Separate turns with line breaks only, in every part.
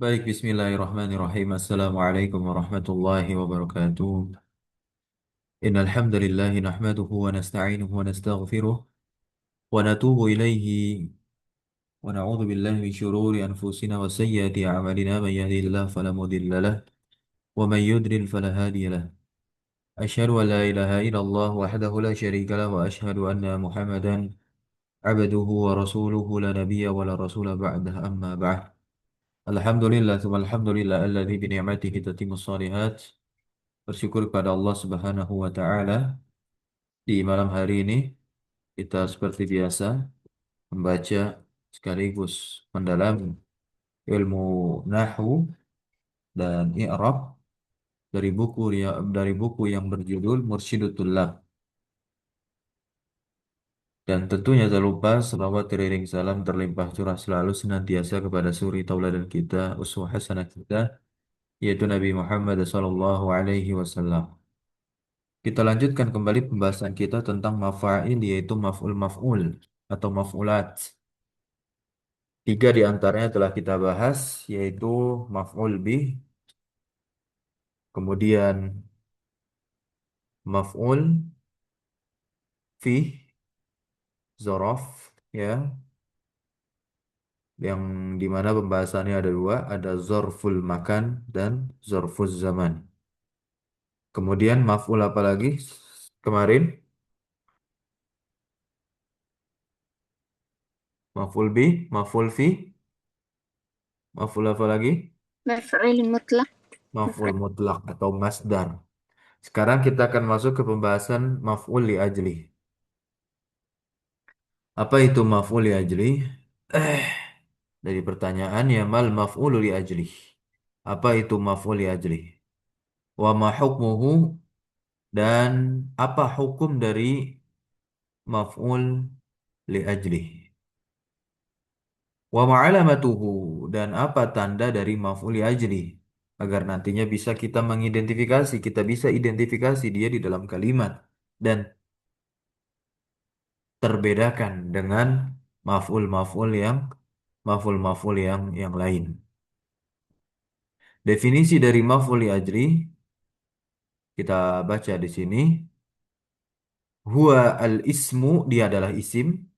Baik, bismillahirrahmanirrahim. Assalamualaikum warahmatullahi wabarakatuh. Innal hamdalillah nahmaduhu wa nasta'inuhu wa nastaghfiruh wa natubu ilaihi wa na'udzu billahi min shururi anfusina wa sayyiati a'malina man yahdihillahu fala mudilla lahu wa man yudlil fala hadiya lahu. Asyhadu an la ilaha illallah wahdahu la syarika lahu wa asyhadu anna Muhammadan abduhu wa rasuluhu la nabiyya wa la rasula ba'dah amma ba'd. Alhamdulillah, tsumma alhamdulillah alladzi bi ni'matihi tatimmus shalihat. Bersyukur kepada Allah Subhanahu wa taala di malam hari ini kita seperti biasa membaca sekaligus mendalami ilmu nahwu dan i'rab dari buku yang berjudul Mursyidut Thullab. Dan tentunya tak lupa selawat teriring salam terlimpah curah selalu senantiasa kepada suri tauladan kita, uswah hasanah kita, yaitu Nabi Muhammad sallallahu alaihi wasallam. Kita lanjutkan kembali pembahasan kita tentang mafa'il, yaitu maf'ul atau maf'ulat. Tiga di antaranya telah kita bahas, yaitu maf'ul bih, kemudian maf'ul fih, zorof, ya, yang dimana pembahasannya ada dua, ada zorful makan dan zorful zaman. Kemudian maf'ul apa lagi kemarin? Maf'ul bih, maf'ul fih, maf'ul apa lagi?
مفعول مطلق.
Maf'ul
مفعول
mutlak atau masdar. Sekarang kita akan masuk ke pembahasan maf'ul li ajli. Apa itu maf'ul li ajli? Eh, dari pertanyaannya, mal maf'ul li ajli. Apa itu maf'ul li ajli? Wa ma hukmuhu, dan apa hukum dari maf'ul li ajli? Wa ma alamatuhu, dan apa tanda dari maf'ul li ajli? Agar nantinya bisa kita mengidentifikasi, kita bisa identifikasi dia di dalam kalimat dan terbedakan dengan maf'ul-maf'ul yang lain. Definisi dari maf'ul li ajli kita baca di sini. Huwa al-ismu, dia adalah isim,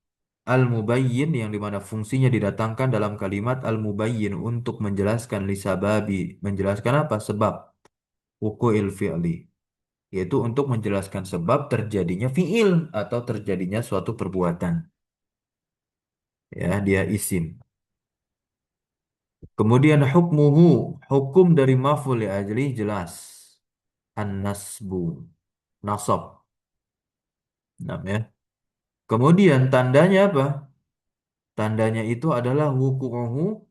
al-mubayyin, yang dimana fungsinya didatangkan dalam kalimat al-mubayyin untuk menjelaskan lisababi, menjelaskan apa? Sebab wuqu'il fi'li, yaitu untuk menjelaskan sebab terjadinya fi'il atau terjadinya suatu perbuatan. Ya, dia isim. Kemudian hukmuhu, hukum dari maf'ul li ajli jelas. An-nasbu, nasab. Nah, ya. Kemudian tandanya apa? Tandanya itu adalah wuku'uhu,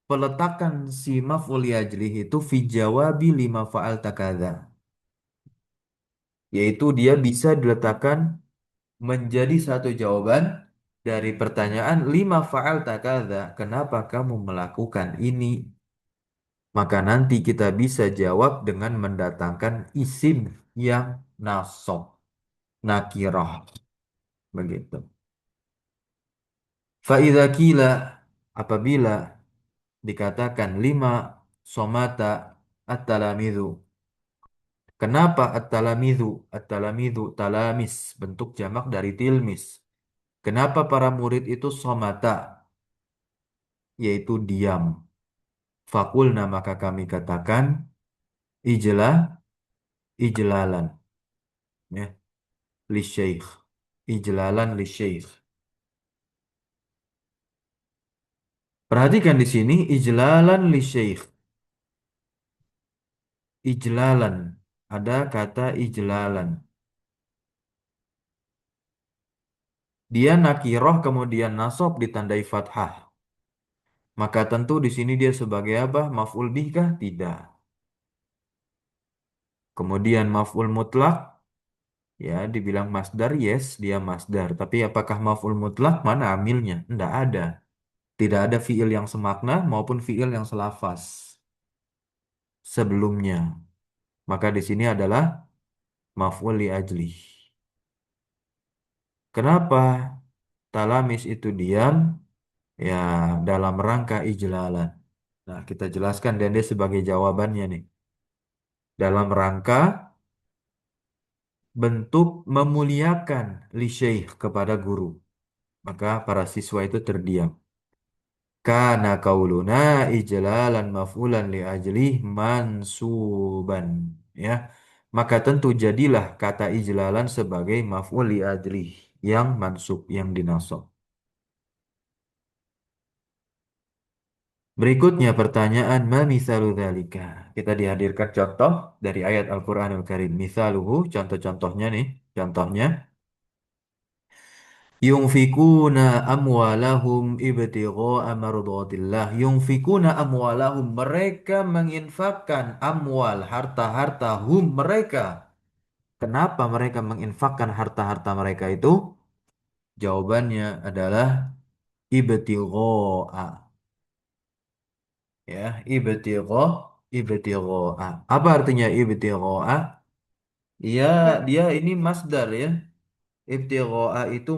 peletakan si maf'ul li ajli itu fi jawabi lima fa'al takadza. Yaitu dia bisa diletakkan menjadi satu jawaban dari pertanyaan lima fa'al takadza. Kenapa kamu melakukan ini? Maka nanti kita bisa jawab dengan mendatangkan isim yang nasab, nakirah, begitu. Fa'idha kila, apabila dikatakan lima somata at-talamidu. Kenapa at-talamidu? At-talamidu, talamis, bentuk jamak dari tilmis. Kenapa para murid itu somata, yaitu diam. Fakulna, maka kami katakan, ijlah, ijlalan, ya, li syekh. Ijlalan li syekh. Perhatikan di sini, ijlalan li syekh. Ijlalan. Ada kata ijlalan. Dia nakiroh kemudian nasab ditandai fathah. Maka tentu di sini dia sebagai apa? Maf'ul bih kah? Tidak. Kemudian maf'ul mutlak, ya, dibilang masdar, yes, dia masdar. Tapi apakah maf'ul mutlak? Mana amilnya? Tidak ada. Tidak ada fiil yang semakna maupun fiil yang selafaz sebelumnya. Maka di sini adalah maf'ul li ajli. Kenapa talamis itu diam? Ya, dalam rangka ijlalan. Nah, kita jelaskan dan dia sebagai jawabannya nih. Dalam rangka bentuk memuliakan li syekh kepada guru. Maka para siswa itu terdiam. Kana kauluna ijlalan maf'ulan li ajli mansuban. Ya. Maka tentu jadilah kata ijlalan sebagai maf'ul li ajli yang mansub, yang dinasab. Berikutnya pertanyaan ma misalu dzalika. Kita dihadirkan contoh dari ayat Al-Qur'anul Karim. Misaluhu, contoh-contohnya nih, contohnya yungfikuna amwalahum ibtigha'a mardatillah. Yungfikuna amwalahum, mereka menginfakkan amwal, harta-harta hum mereka. Kenapa mereka menginfakkan harta-harta mereka itu? Jawabannya adalah ibtigha'a. Ya, ibtigha'a. Apa artinya ibtigha'a? Ya,
Nah,
dia ini masdar ya. Ibtigha'a itu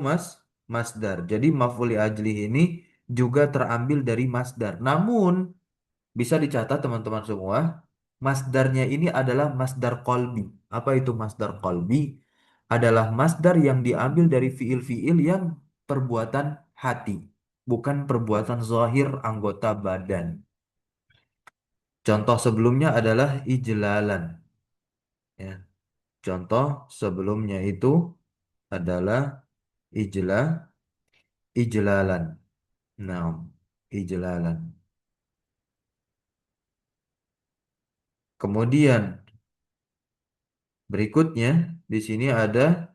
masdar. Jadi maf'ul ajlih ini juga terambil dari masdar. Namun bisa dicatat teman-teman semua, masdarnya ini adalah masdar qalbi. Apa itu masdar qalbi? Adalah masdar yang diambil dari fiil-fiil yang perbuatan hati, bukan perbuatan zahir anggota badan. Contoh sebelumnya adalah ijlalan. Ya. Contoh sebelumnya itu adalah ijla, ijlalan. Nah, ijlalan. Kemudian berikutnya di sini ada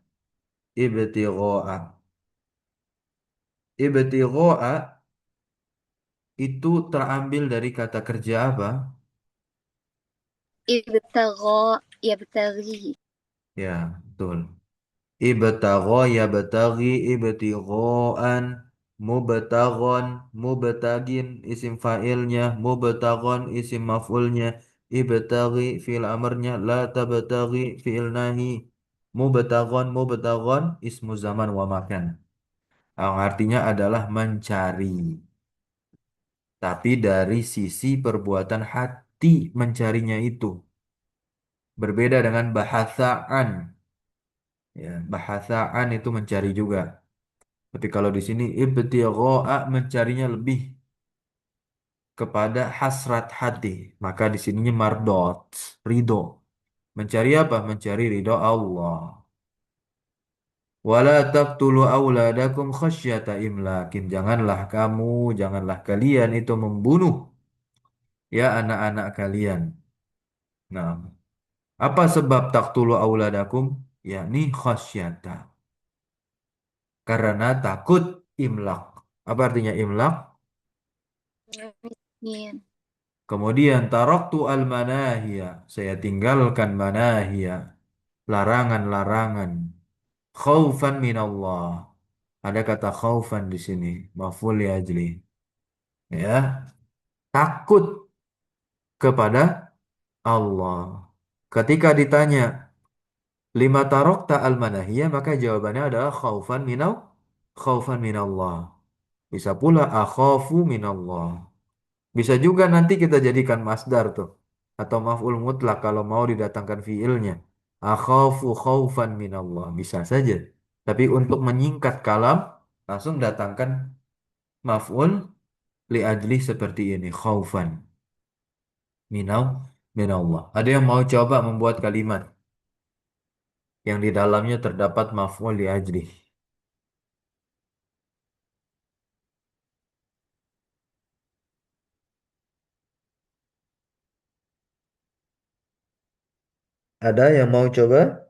ibtigha'a. Ibtigha'a itu terambil dari kata kerja apa?
ibtagha, yabtaghi.
Ya, betul. Ibtagha yabtaghi ibtigha'an, mubtaghon mubtagin isim fa'ilnya, mubtaghon isim maf'ulnya, ibtaghi fi'il amarnya, la tabtaghi fi'il nahi, mubtaghon ismu zaman wa makan. Yang artinya adalah mencari. Tapi dari sisi perbuatan hati mencarinya itu. Berbeda dengan bahasaan. Ya, bahasaan itu mencari juga. Tapi kalau di sini ibtigha'a mencarinya lebih kepada hasrat hati. Maka di sininya mardot, ridho. Mencari apa? Mencari ridho Allah. Wala taqtulu auladakum khasyata imlakin. Janganlah kalian itu membunuh ya anak-anak kalian. Nah, apa sebab taqtulu auladakum? Yakni khasyata. Karena takut imlak. Apa artinya imlak?
Miskin.
Kemudian taraktu al-manahiyah. Saya tinggalkan manahiyah. Larangan-larangan. Khaufan minallah. Ada kata khaufan di sini. Maf'ul li ajli. Ya, takut kepada Allah. Ketika ditanya lima tarokta al-manahiyah, maka jawabannya adalah khaufan minallah. Bisa pula akhafu minallah. Bisa juga nanti kita jadikan masdar tuh atau maf'ul mutlak kalau mau didatangkan fiilnya. Akhafu khaufan minallah. Bisa saja. Tapi untuk menyingkat kalam langsung datangkan maf'ul li ajli seperti ini, khaufan minal minallah. Ada yang mau coba membuat kalimat yang di dalamnya terdapat maf'ul li ajli? Ada yang mau coba?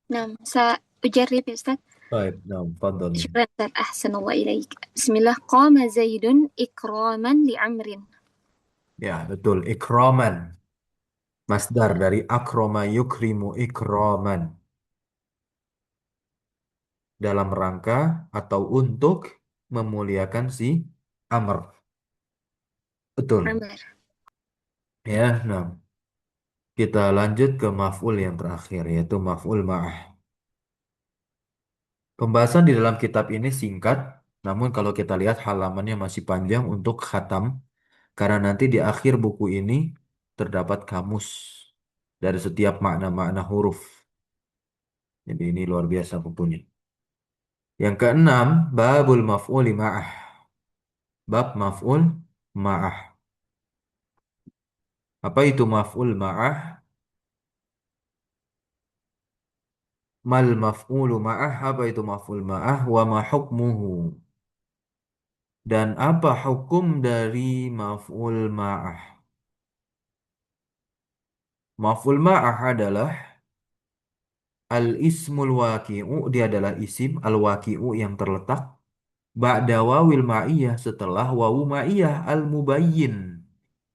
نعم سأجرب يا أستاذ.
Baik, nah, fadhal.
شكرا أستاذ، أحسن الله إليك. بسم الله. قام زيد إكراما لعمر.
Ya, betul. Ikraman. Masdar dari akroma yukrimu ikraman. Dalam rangka atau untuk memuliakan si Amr. Betul.
عمر.
Ya, nah, kita lanjut ke maf'ul yang terakhir, yaitu maf'ul ma'ah. Pembahasan di dalam kitab ini singkat, namun kalau kita lihat halamannya masih panjang untuk khatam, karena nanti di akhir buku ini terdapat kamus dari setiap makna-makna huruf. Jadi ini luar biasa bukunya. Yang keenam, babul maf'uli ma'ah. Bab maf'ul ma'ah. Apa itu maf'ul ma'ah? Mal maf'ulu ma'ah. Apa itu maf'ul ma'ah? Wa ma hukmuhu. Dan apa hukum dari maf'ul ma'ah? Maf'ul ma'ah adalah al-ismul waqi'u. Dia adalah isim al-waqi'u yang terletak ba'da wawil ma'iyah setelah wawu ma'iyah al-mubayyin.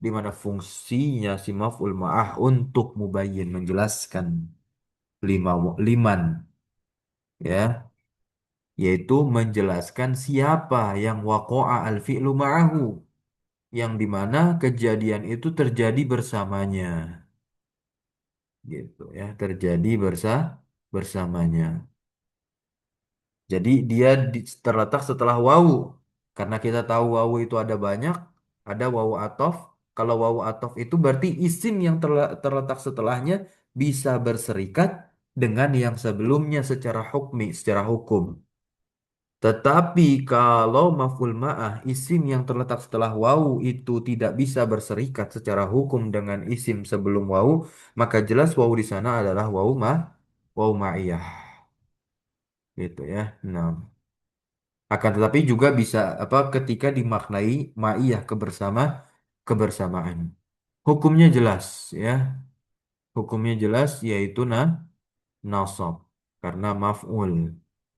Di mana fungsinya si maf'ul ma'ah untuk mubayyin menjelaskan liman, ya, yaitu menjelaskan siapa yang waqa'a al-fi'lu ma'ahu, yang dimana kejadian itu terjadi bersamanya, gitu ya, terjadi bersamanya. Jadi dia terletak setelah wawu, karena kita tahu wawu itu ada banyak, ada wawu atof. Kalau wawu atof itu berarti isim yang terletak setelahnya bisa berserikat dengan yang sebelumnya secara hukmi, secara hukum. Tetapi kalau maf'ul ma'ah isim yang terletak setelah wawu itu tidak bisa berserikat secara hukum dengan isim sebelum wawu, maka jelas wawu di sana adalah wawu ma'iyah. Gitu ya. Nah, akan tetapi juga bisa apa ketika dimaknai ma'iyah kebersamaan. Hukumnya jelas ya. Hukumnya jelas yaitu nasab karena maf'ul.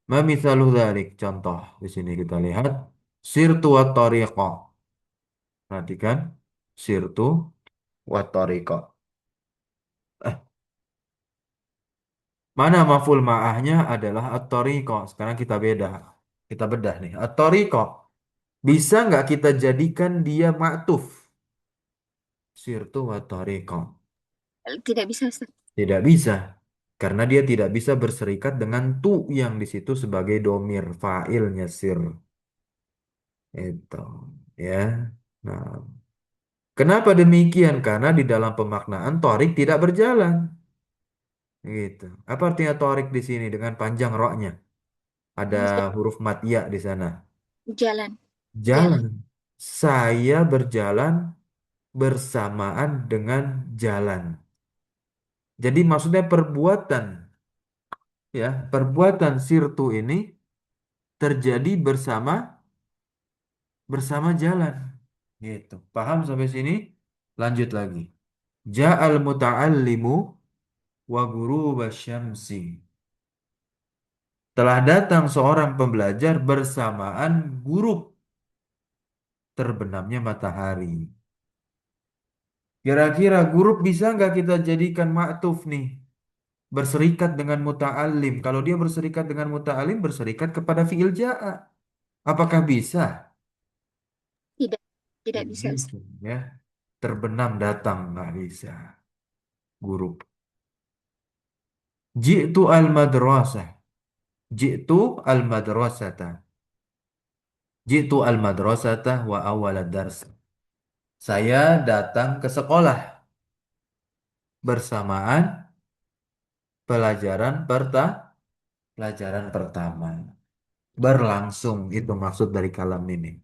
Ma mithalu dzalik, contoh di sini kita lihat sirtu wa tariqa. Perhatikan sirtu wa tariqa. Eh, mana maf'ul ma'ahnya adalah at-tariqa. Sekarang kita beda. Kita bedah nih. At-tariqa bisa nggak kita jadikan dia ma'tuf? Sirtu wa tariqa.
Tidak bisa, Ustaz.
Tidak bisa. Karena dia tidak bisa berserikat dengan tu yang di situ sebagai domir fa'ilnya sir. Itu. Ya. Nah, kenapa demikian? Karena di dalam pemaknaan torik tidak berjalan. Gitu. Apa artinya torik di sini dengan panjang roknya? Ada huruf mat ya di sana.
Jalan,
Jalan.
jalan.
Saya berjalan bersamaan dengan jalan. Jadi maksudnya perbuatan, ya, perbuatan sirtu ini terjadi bersama jalan. Gitu. Paham sampai sini? Lanjut lagi. Ja'al muta'allimu wa ghuruba syamsi. Telah datang seorang pembelajar bersamaan gurub terbenamnya matahari. Kira-kira gurub bisa nggak kita jadikan ma'tuf nih? Berserikat dengan muta'allim. Kalau dia berserikat dengan muta'allim, berserikat kepada fi'il ja'a. Apakah bisa?
Tidak, tidak
Tidak
bisa, Ustaz.
bisa, ya. Terbenam datang, nggak bisa. Gurub. Ji'tu al-madrasah. Ji'tu al-madrasata. Ji'tu al-madrasata wa awalad dars. Saya datang ke sekolah bersamaan pelajaran pelajaran pertama. Berlangsung itu maksud dari kalam ini.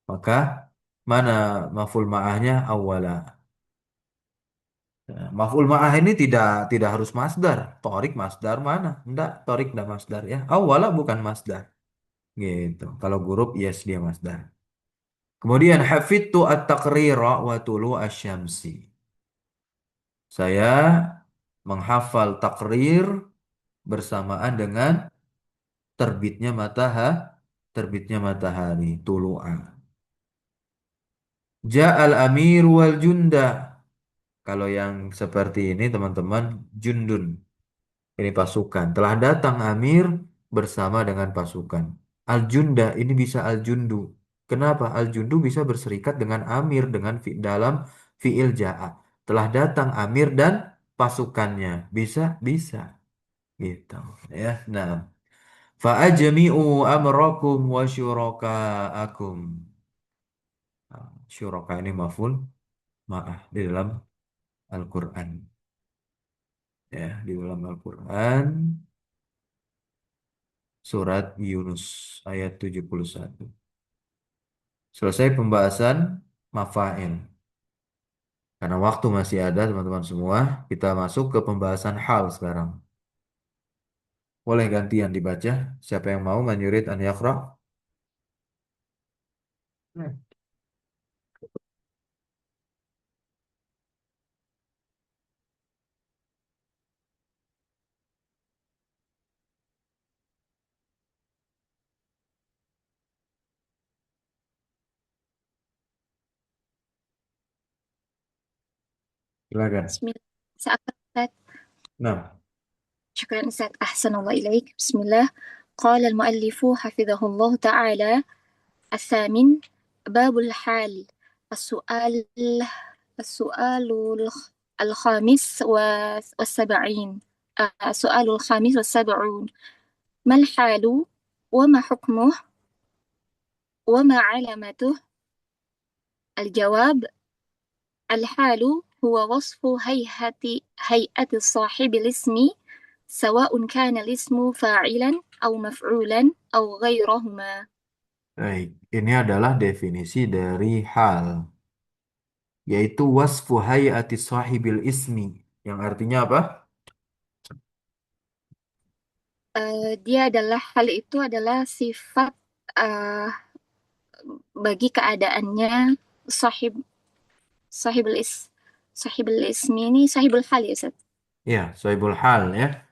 Maka mana maf'ul ma'ahnya awala. Ya, maf'ul ma'ah ini tidak harus masdar. Torik masdar mana? Enggak, torik enggak masdar ya. Awala bukan masdar. Gitu. Kalau huruf yes dia masdar. Kemudian hafidtu at-taqrira wa tulu asy-syamsi. Saya menghafal takrir bersamaan dengan terbitnya terbitnya matahari, tulu'a. Ja'al amir wal junda. Kalau yang seperti ini teman-teman jundun. Ini pasukan. Telah datang amir bersama dengan pasukan. Al-junda ini bisa al-jundu. Kenapa? Al-jundu bisa berserikat dengan amir dalam fiil ja'a. Telah datang Amir dan pasukannya. Bisa, bisa. Gitu. Ya, nah. Fa'ajmi'u amrakum wa syuraka'akum. Nah, syuraka ini maf'ul ma'ah di dalam Al-Quran. Ya, di dalam Al-Quran. Surat Yunus ayat 71. Selesai pembahasan mafa'il. Karena waktu masih ada teman-teman semua, kita masuk ke pembahasan hal sekarang. Boleh gantian dibaca. Siapa yang mau menyurit an yaqra? Hmm. Silakan.
Bismillah. Seakan Ustaz.
Nah,
شكرا أستاذ أحسن الله إليك بسم الله قال المؤلف حفظه الله تعالى الثامن باب الحال السؤال السؤال الخامس والسبعين السؤال الخامس والسبعون ما الحال وما حكمه وما علامته الجواب الحال هو وصف هيئة صاحب الاسم سواء كان الاسم فاعلا أو مفعولا أو غيرهما.
baik. Ini adalah definisi dari hal, yaitu wasfu hayati sahibil ismi, yang artinya apa?
Dia adalah hal itu adalah sifat uh, bagi keadaannya sahib sahibul is sahibul ismi ini sahibul hal ya Ustaz?
Ya, sahibul hal ya.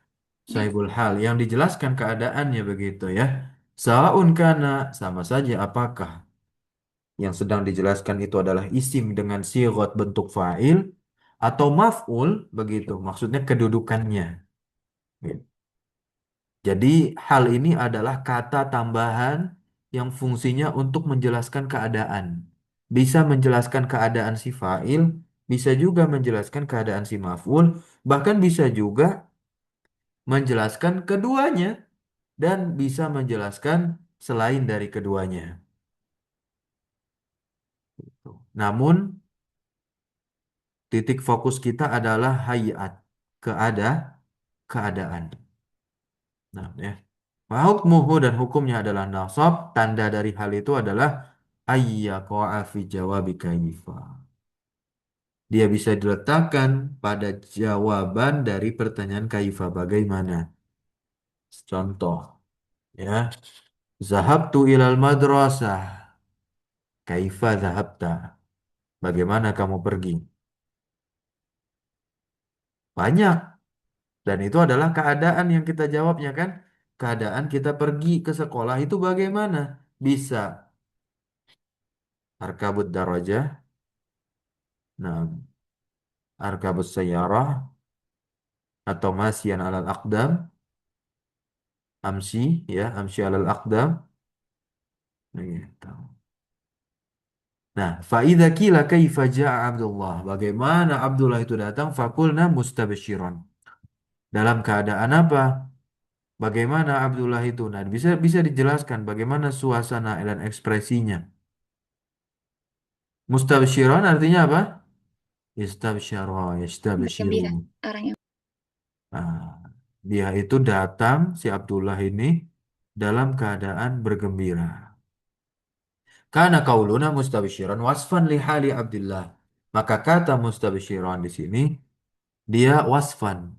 Ya.
Sahibul hal yang dijelaskan keadaannya begitu ya. Saun kana, sama saja apakah yang sedang dijelaskan itu adalah isim dengan sigot bentuk fa'il atau maf'ul begitu. Maksudnya kedudukannya. Gitu. Jadi hal ini adalah kata tambahan yang fungsinya untuk menjelaskan keadaan. Bisa menjelaskan keadaan si fa'il, bisa juga menjelaskan keadaan si maf'ul, bahkan bisa juga menjelaskan keduanya dan bisa menjelaskan selain dari keduanya. Namun titik fokus kita adalah hayat, keadaan. Nah, ya. Wa hukmuhu dan hukumnya adalah nasab. Tanda dari hal itu adalah ayyaqa'a fi jawabi kaifa. Dia bisa diletakkan pada jawaban dari pertanyaan kaifa bagaimana. Contoh, ya. Zahabtu ilal madrasah. Kaifa zahabta? Bagaimana kamu pergi? Banyak. Dan itu adalah keadaan yang kita jawabnya kan. Keadaan kita pergi ke sekolah itu bagaimana? Bisa arkabut darajah. Nah, arkabus sayyarah atau masyan alal aqdam, amsi ya, amsi alal aqdam. Gitu. Nah, faida kila kaifa ja'a Abdullah. Bagaimana Abdullah itu datang? Fakulna mustabsyiran. Dalam keadaan apa? Bagaimana Abdullah itu? Nah, bisa dijelaskan bagaimana suasana dan ekspresinya. Mustabsyiran artinya apa? Istabsyara,
Bergembira
yastabsyiru.
orang yang
Nah, dia itu datang, si Abdullah ini, dalam keadaan bergembira. Karena kauluna mustabsyiran wasfan li hali Abdullah. Maka kata mustabsyiran di sini, dia wasfan,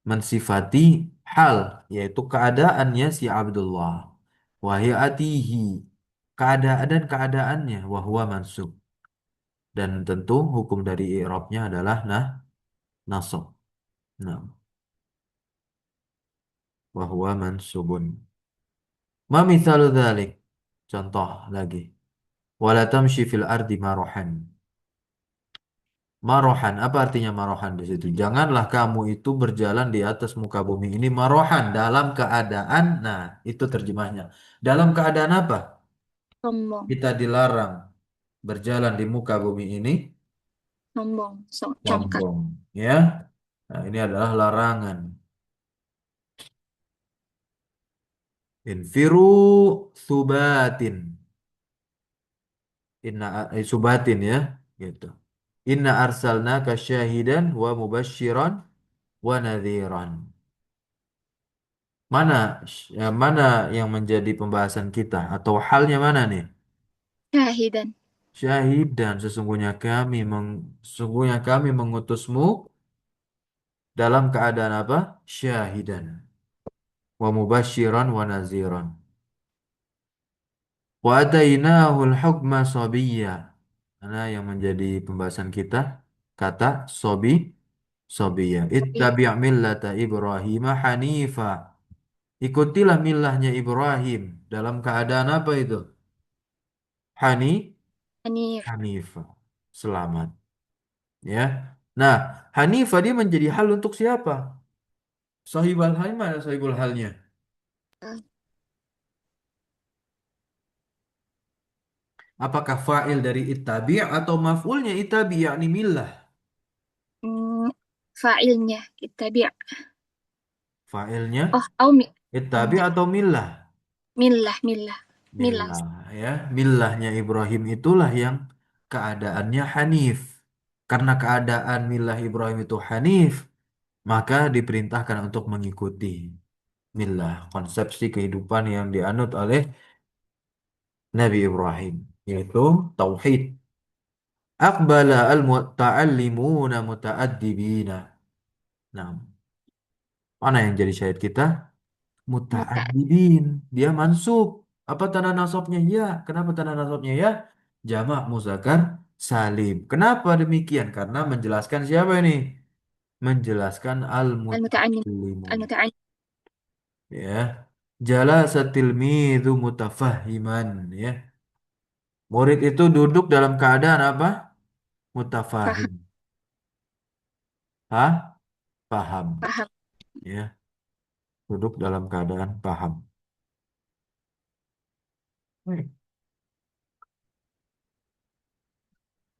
mensifati hal, yaitu keadaannya si Abdullah. Wahiatihi, keadaan dan keadaannya, wahwa mansub. Dan tentu hukum dari i'rabnya adalah nasab. Nah, wahwa mansubun. Ma mithalu dzalik? Contoh lagi. Wala tamshi fil ardi marohan. Marohan, apa artinya marohan di situ? Janganlah kamu itu berjalan di atas muka bumi ini marohan dalam keadaan. Nah, itu terjemahnya. Dalam keadaan apa?
sombong.
Kita dilarang berjalan di muka bumi ini
Sombong, congkak.
sombong. Ya, nah ini adalah larangan. Infiru subatin. Subatin ya, gitu. Inna arsalnaka syahidan wa mubasyiran wa nadhiran. Mana mana yang menjadi pembahasan kita atau halnya mana nih?
Syahidan.
Syahidan sesungguhnya kami mengutusmu dalam keadaan apa? Syahidan wa mubasyiran wa nadhiran. Wa atainahul hukma sabiyya. Mana yang menjadi pembahasan kita? Kata sobiyya.
Iya.
Ittabi' millata Ibrahim hanifa. Ikutilah millahnya Ibrahim dalam keadaan apa itu? Hani
Hanif.
Hanifa. Selamat, ya. Nah, Hanifa dia menjadi hal untuk siapa? Sahibul hal mana sahibul halnya? Apakah fa'il dari ittabi' atau maf'ulnya ittabi yakni millah?
Hmm, fa'ilnya kita biar.
Fa'ilnya
Oh, oh,
ittabi
enggak.
atau millah?
Milah, milah. Milah.
Millah, ya. Millahnya Ibrahim itulah yang keadaannya Hanif. Karena keadaan millah Ibrahim itu Hanif, maka diperintahkan untuk mengikuti millah, konsepsi kehidupan yang dianut oleh Nabi Ibrahim, yaitu tauhid. Aqbala al-muta'allimuna muta'addibina. Nah, mana yang jadi syahid kita?
Muta.
Muta'addibin. Dia mansub. Apa tanda nasabnya? Ya. Kenapa tanda nasabnya ya? Jamak muzakkar salim. Kenapa demikian? Karena menjelaskan siapa ini? Menjelaskan
Al-muta'annim.
al-muta'allimun.
Al-muta'annim.
Ya. Jalasatil midhu mutafahiman. Ya. Murid itu duduk dalam keadaan apa?
Faham.
Mutafahim. Hah? Paham.
Paham.
Ya. Duduk dalam keadaan paham. Baik.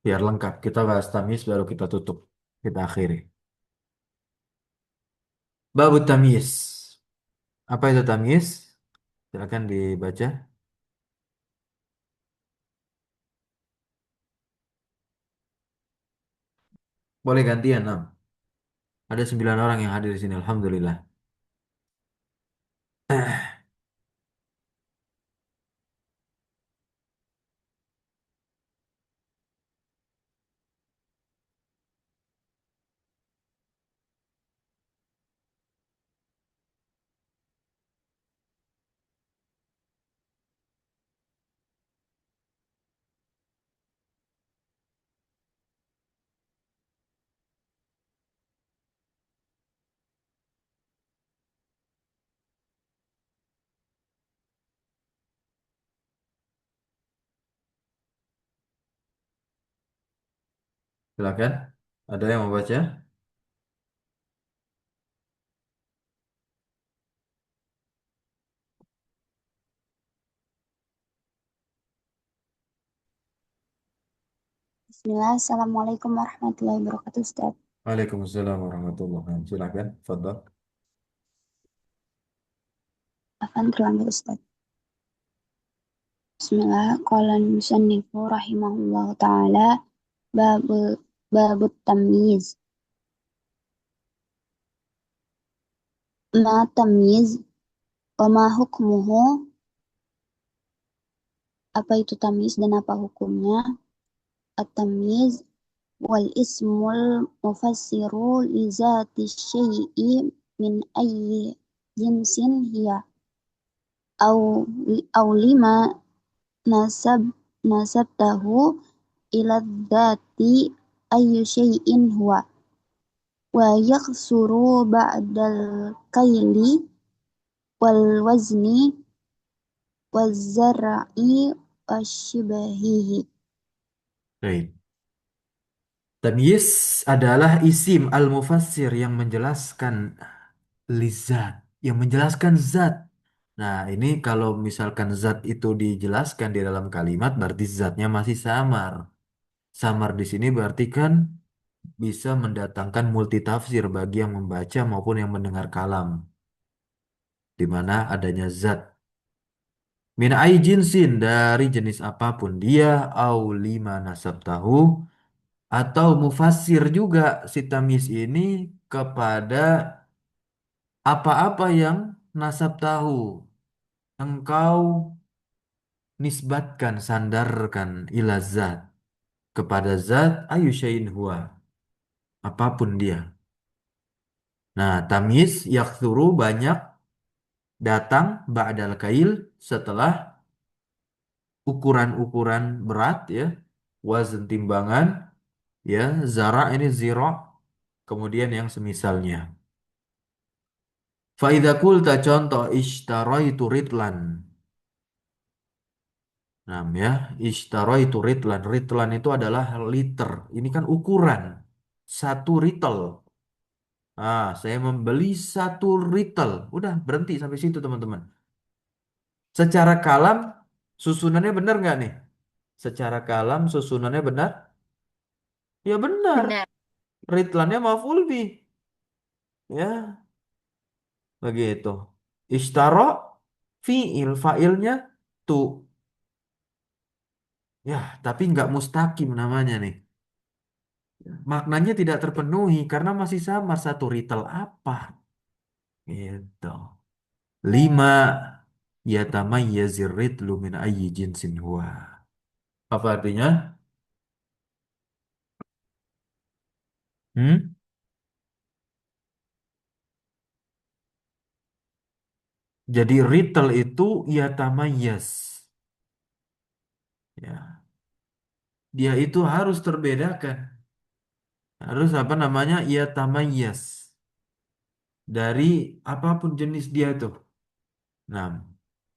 Biar lengkap. Kita bahas tamis baru kita tutup. Kita akhiri. Babu tamyiz. Apa itu tamyiz? Silakan dibaca. Boleh gantian, Nam. Ada 9 orang yang hadir di sini. Alhamdulillah. Silakan. Ada yang mau baca?
Bismillah, Assalamualaikum warahmatullahi wabarakatuh, Ustaz.
Waalaikumsalam warahmatullahi wabarakatuh. Silakan. Fadal.
Afan terlambat, Ustaz. Bismillah, qala musannifu rahimahullah ta'ala, babu, babu tamyiz. Ma tamyiz, wa ma hukmuhu, apa itu tamyiz dan apa hukumnya? At-tamyiz, wal ismul mufassiru li zati syai'i min ayyi jinsin hiya, au, au lima nasab nasabtahu ila dzati ayyu syai'in huwa wa yaksuru ba'dal kaili wal wazni waz zar'i wasyibahihi.
Baik. Tamyiz adalah isim al-mufassir yang menjelaskan lizat, yang menjelaskan zat. Nah, ini kalau misalkan zat itu dijelaskan di dalam kalimat, berarti zatnya masih samar. Samar di sini berarti kan bisa mendatangkan multitafsir bagi yang membaca maupun yang mendengar kalam, di mana adanya zat. Min ai jinsin, dari jenis apapun dia, au lima nasab tahu, atau mufasir juga si tamyiz ini kepada apa-apa yang nasab tahu engkau nisbatkan, sandarkan ila zat, kepada zat, ayu syai'in huwa, apapun dia. Nah, tamyiz yaktsuru, banyak datang ba'dal kail, setelah ukuran-ukuran berat ya, wazn timbangan ya, zara ini zira, kemudian yang semisalnya. Fa idza qulta, contoh, ishtaraitu ritlan. Nah, ya, ishtaraitu ritlan. Ritlan itu adalah liter. Ini kan ukuran. Satu ritel. Ah, saya membeli satu ritel. Udah, berhenti sampai situ, teman-teman. Secara kalam, susunannya benar nggak nih? Secara kalam, susunannya benar? Ya benar.
Benar.
Ritlannya maf'ul bih. Ya, begitu. Ishtaro, fi'il. Fa'ilnya tu. Ya, tapi nggak mustakim namanya nih. Maknanya tidak terpenuhi karena masih samar, satu ritel apa. Gitu. Lima, yatamayyazir ritlu min ayyi jinsin huwa. Apa artinya? Hmm? Jadi ritel itu yatamayyaz. Ya, dia itu harus terbedakan. Harus apa namanya? Yatamayyaz. Dari apapun jenis dia itu. Nah,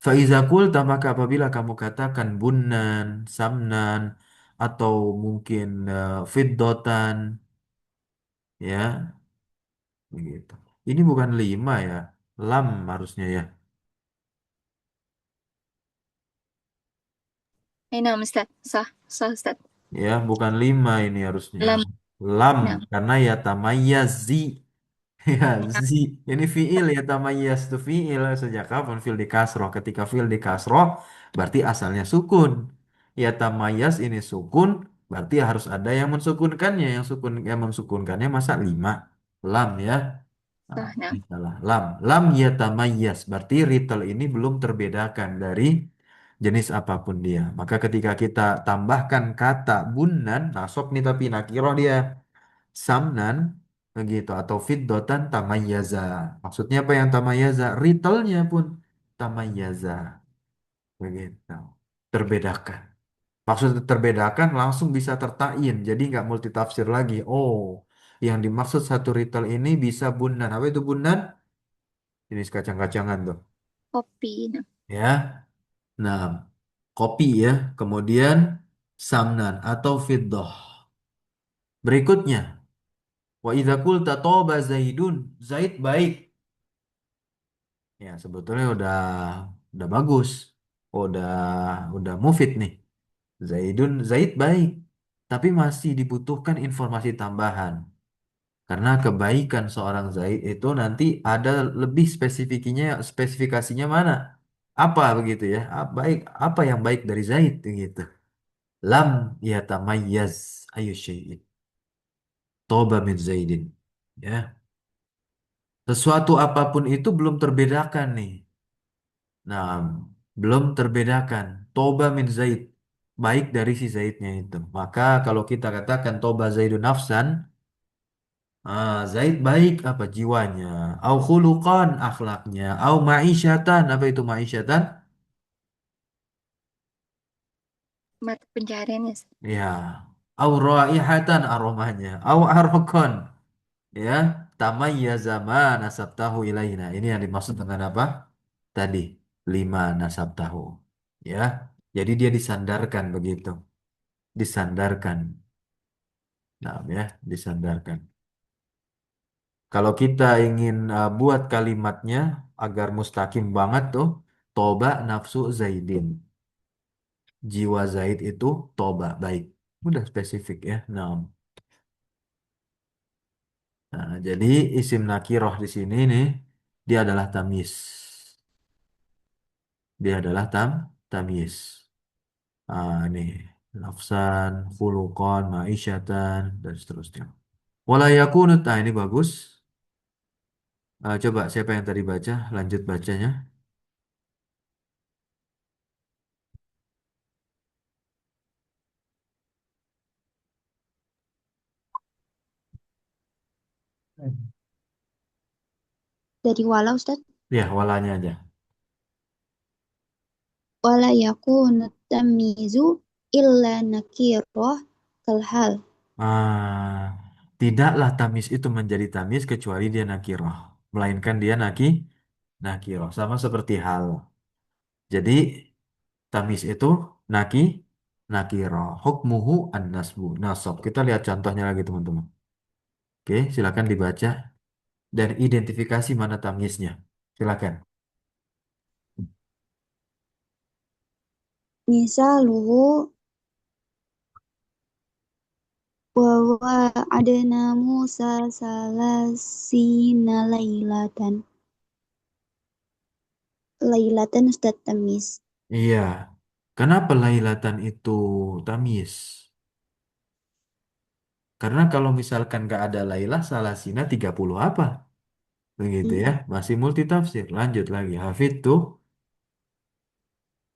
faiza qulta, maka apabila kamu katakan bunnan, samnan, atau mungkin fiddotan, ya, begitu. Ini bukan lima ya, lam harusnya ya.
Nah, Ustaz. Sah, sah Ustaz.
Ya, bukan lima ini harusnya.
Lam.
Lam,
Nah,
karena ya tamayyazi. Ya, zi. Ini fiil ya, tamayyaz itu fiil. Sejak kapan fiil di kasroh? Ketika fiil di kasroh, berarti asalnya sukun. Ya, tamayyaz ini sukun, berarti harus ada yang mensukunkannya. Yang mensukunkannya masa lima? Lam ya. Nah,
sah. Nah,
ini salah. Lam. Lam ya tamayyaz. Berarti ritel ini belum terbedakan dari jenis apapun dia. Maka ketika kita tambahkan kata bunan, nasab nih tapi nakiroh dia. Samnan, begitu, atau fiddotan, tamayyaza. Maksudnya apa yang tamayyaza? Retailnya pun tamayyaza, begitu. Terbedakan. Maksud terbedakan langsung bisa tertain, jadi nggak multitafsir lagi. Oh, yang dimaksud satu retail ini bisa bunan. Apa itu bunan? Jenis kacang-kacangan tuh.
kopi. Nah,
Ya, nah, kopi ya. Kemudian samnan atau fiddah. Berikutnya, wa idza qulta toba zaidun, zaid baik. Ya, sebetulnya udah bagus. Udah udah mufid nih. Zaid baik, tapi masih dibutuhkan informasi tambahan. Karena kebaikan seorang Zaid itu nanti ada lebih spesifikasinya mana? Apa begitu ya? Baik, apa yang baik dari Zaid gitu. Lam yatamayyaz ayu syai'in. Toba min Zaidin. Ya. Sesuatu apapun itu belum terbedakan nih. Nah, belum terbedakan. Toba min Zaid. Baik dari si Zaidnya itu. Maka kalau kita katakan Toba Zaidun nafsan, Zaid baik apa jiwanya. Au khuluqan, akhlaknya. Au ma'isyatan, apa itu ma'isyatan?
mata pencahariannya.
Ya. Au raihatan, aromanya. Au arokon. Ya. Tamayyaza ma nasabtahu ilaina. Ini yang dimaksud dengan apa? Tadi. Lima nasabtahu. Ya. Jadi dia disandarkan begitu. Disandarkan. Nah, ya, disandarkan. Kalau kita ingin buat kalimatnya agar mustaqim banget tuh, toba nafsu Zaidin. Jiwa Zaid itu toba baik. Udah spesifik ya. Nah, Nah, jadi isim nakiroh di sini nih, dia adalah tamyiz. Dia adalah tamyiz. Nih, lafsan, khuluqan, ma'isyatan, dan seterusnya. Wala yakunut, nah ini bagus. Coba siapa yang tadi baca, lanjut bacanya.
Dari wala Ustaz.
Ya, walanya aja.
Wala yakunu tamyizu illa nakirah kalhal.
Ah, tidaklah tamis itu menjadi tamis kecuali dia nakiroh. Melainkan dia nakiroh. Sama seperti hal. Jadi tamis itu naki nakiroh. Hukmuhu an-nasbu. Nasab. Kita lihat contohnya lagi teman-teman. Oke, silakan dibaca dan identifikasi mana tamisnya. Silakan.
Misaluhu wa wa'adna Musa salasina lailatan. Lailatan Ustaz tamis.
Iya. Kenapa lailatan itu tamis? Karena kalau misalkan nggak ada Lailah, Salasina 30 apa? Begitu ya.
Mm.
Masih multitafsir. Lanjut lagi. Hafid tuh.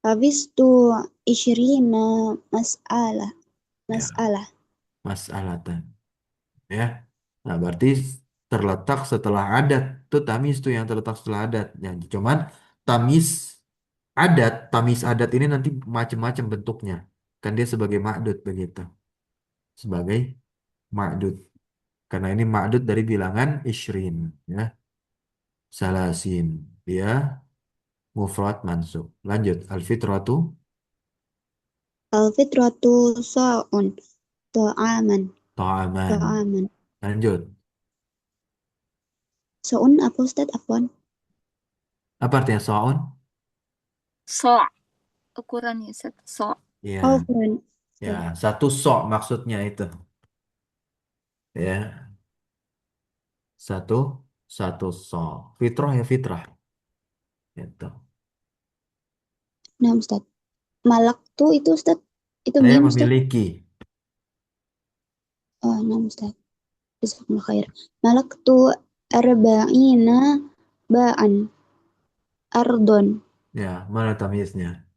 Habis tu isyrina mas'alah.
Ya.
Mas'alah.
Mas'alatan. Ya. Nah, berarti terletak setelah adat. Tuh tamis tuh yang terletak setelah adat. Ya, cuman tamis tamis adat ini nanti macam-macam bentuknya. Kan dia sebagai ma'dud begitu. Sebagai ma'dud. Karena ini ma'dud dari bilangan isyrin. Ya. Salasin. Dia mufrad mansub. Lanjut. Al-fitratu
Al-fitratu sa'un. Ta'aman.
ta'aman.
Ta'aman.
Lanjut.
Sa'un apa Ustaz? Afwan.
Apa artinya so'un?
So, ukurannya Ustaz. So.
Oh,
Ya,
keren.
ya,
Ustaz.
satu sok maksudnya itu. Ya, satu, satu sok. Fitrah ya fitrah. Itu.
Nah, Ustaz. Malak tuh itu Ustaz. Itu
Saya
mim Ustaz.
memiliki.
Oh, nah Ustaz. Jazakumullah khair. Malak tuh arba'ina ba'an ardon.
Ya, mana tamyiznya?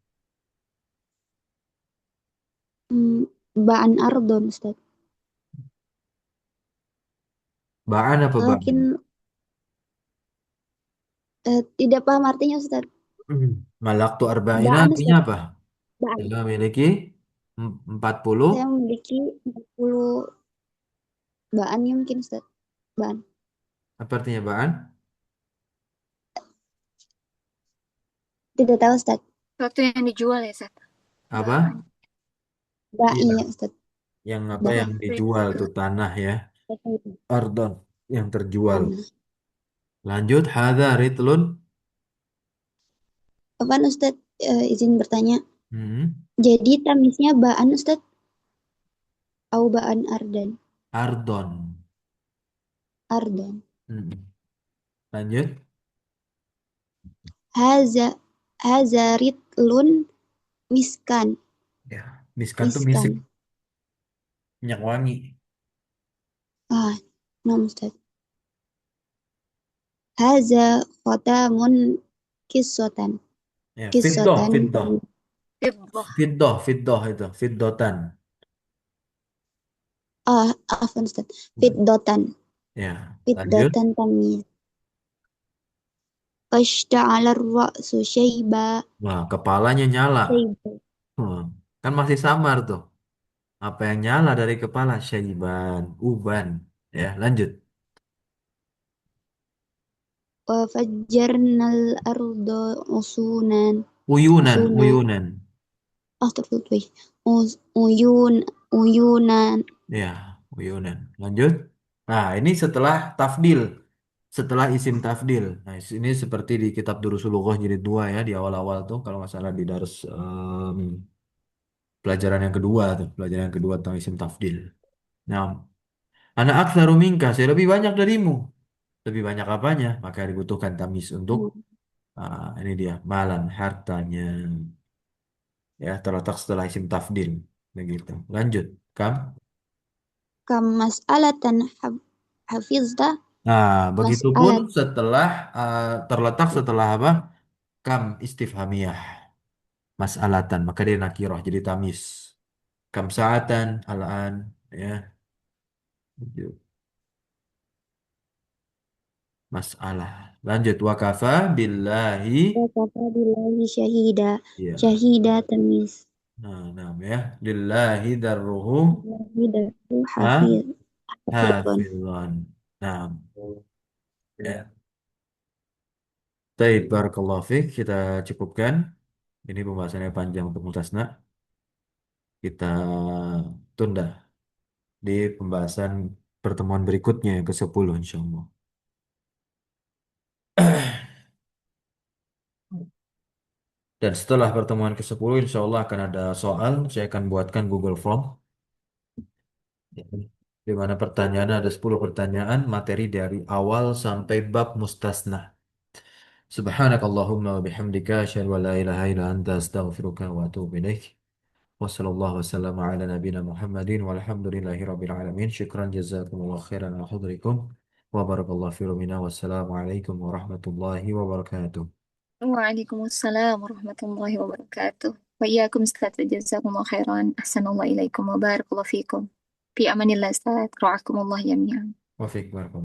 Hmm, ba'an ardon Ustaz.
Ba'an apa ba'an?
Lakin tidak paham artinya Ustaz.
Malaktu arba'ina
Ba'an
artinya
Ustaz.
apa?
Ba'an.
Saya memiliki 40.
Saya memiliki 40 ba'an ya mungkin Ustaz. Ba'an.
Apa artinya ba'an?
Tidak tahu Ustaz.
Sesuatu yang dijual ya Ustaz. Baan.
Apa?
Ba'i
Iya,
ya Ustaz.
yang apa
Ba'i.
yang dijual
Itu.
tuh tanah ya. Ardon yang terjual.
Tanah.
Lanjut, hadza ritlun.
Apaan Ustaz? Izin bertanya.
Hmm.
Jadi tamisnya ba'an Ustaz? Au ba'an ardan?
Ardon.
Ardan.
Hmm. Lanjut.
Haza haza ritlun miskan.
Ya, miskan tuh misik,
Miskan.
minyak wangi.
Ah, nom Ustaz. Haza khotamun kisotan.
Ya, fiddoh,
Kisotan.
fiddoh.
Fiddah.
Fiddoh, fiddoh itu, fiddotan.
Ah, afwan Ustaz. Fiddotan.
Ya, lanjut.
Fiddotan tamiz. Fashta'ala ra'su syaiba.
Wah, kepalanya nyala.
Syaiba.
Hmm. Kan masih samar tuh. Apa yang nyala dari kepala? Syaiban, uban. Ya, lanjut.
Wa fajjarnal arda usunan.
Uyunan,
Usuna.
uyunan.
Astagfirullah. Uyun. Uyunan.
Ya, uyunan. Lanjut. Nah, ini setelah tafdil. Setelah isim tafdil. Nah, ini seperti di kitab Durusul Lughah jilid 2 ya, di awal-awal tuh. Kalau nggak salah di Darus pelajaran yang kedua tuh. Pelajaran yang kedua tentang isim tafdil. Nah, Ana aktsaru minka, saya lebih banyak darimu. Lebih banyak apanya? Maka dibutuhkan tamis untuk ini dia malan hartanya ya terletak setelah isim tafdil begitu. Lanjut, Kam.
Kam mas'alatan hafizta
Nah, begitupun
mas'alat
setelah terletak setelah apa? Kam istifhamiyah mas'alatan maka dia nakirah jadi tamis. Kam sa'atan al-an ya. Masalah. Lanjut wakafa billahi.
wa kafa billahi syahida.
Ya.
Syahida tamis.
Nah, ya. Lillahi darruhu
Syahidahu
ha
hafizun.
hafizan. Nah, ya. Baik, barakallahu fiik. Kita cukupkan. Ini pembahasannya panjang untuk mutasna. Kita tunda di pembahasan pertemuan berikutnya yang ke-10 insyaallah. Dan setelah pertemuan ke-10 insyaallah akan ada soal. Saya akan buatkan Google Form. Ya. Di mana pertanyaan ada 10 pertanyaan materi dari awal sampai bab mustasna. Subhanakallahumma wa bihamdika asyhadu an la ilaha illa anta astaghfiruka wa atubu ilaik. Wa sallallahu wasallam ala nabiyyina Muhammadin walhamdulillahi rabbil alamin. Syukran jazakumullahu khairan ala hudrikum wa barakallahu fi rumina wassalamu alaikum warahmatullahi wabarakatuh.
Waalaikumsalam warahmatullahi wabarakatuh. Wa iyyakum Ustaz, jazakumullah khairan. Ahsanallahu ilaikum wa barakallahu fikum. Fi amanillah Ustaz. Ra'akumullah jami'an.
Wa fiik barakallahu.